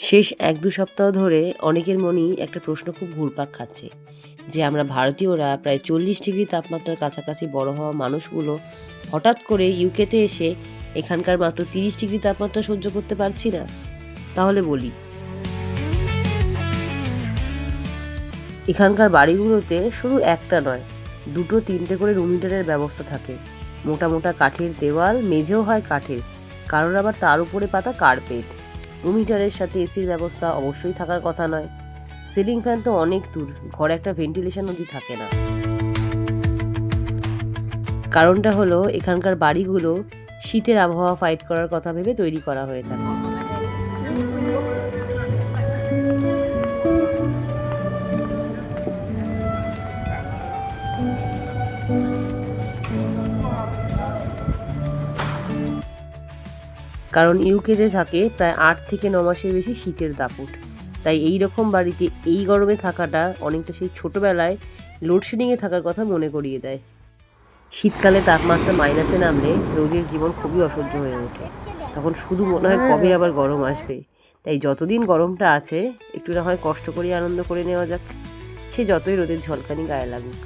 শেষ ১-২ সপ্তাহ ধরে অনেকের মনেই একটা প্রশ্ন খুব ঘুরপাক খাচ্ছে যে আমরা ভারতীয়রা প্রায় ৪০ ডিগ্রি তাপমাত্রার কাছাকাছি বড় হওয়া মানুষগুলো হঠাৎ করে ইউকেতে এসে এখানকার মাত্র ৩০ ডিগ্রি তাপমাত্রা সহ্য করতে পারছি না। তাহলে বলি, এখানকার বাড়িগুলোতে শুধু একটা নয়, ২-৩টে করে রুম হিটারের ব্যবস্থা থাকে। মোটা মোটা কাঠের দেওয়াল, মেঝেও হয় কাঠের, কারোর আবার তার উপরে পাতা কার্পেট। রুম হিটারের সাথে এসির ব্যবস্থা অবশ্যই থাকার কথা নয়। সিলিং ফ্যান তো অনেক দূর, ঘরে একটা ভেন্টিলেশন অবধি থাকে না। কারণটা হলো এখানকার বাড়িগুলো শীতের আবহাওয়া ফাইট করার কথা ভেবে তৈরি করা হয়ে থাকে। কারণ ইউকেতে থাকে প্রায় ৮ থেকে ৯ মাসের বেশি শীতের দাপট। তাই এই রকম বাড়িতে এই গরমে থাকাটা অনেকটা সেই ছোটোবেলায় লোডশেডিংয়ে থাকার কথা মনে করিয়ে দেয়। শীতকালে তাপমাত্রা মাইনাসে নামলে রোজের জীবন খুবই অসহ্য হয়ে ওঠে। তখন শুধু মনে হয় কবে আবার গরম আসবে। তাই যতদিন গরমটা আছে একটু না হয় কষ্ট করে আনন্দ করে নেওয়া যাক, সে যতই রোদের ঝলকানি গায়ে লাগুক।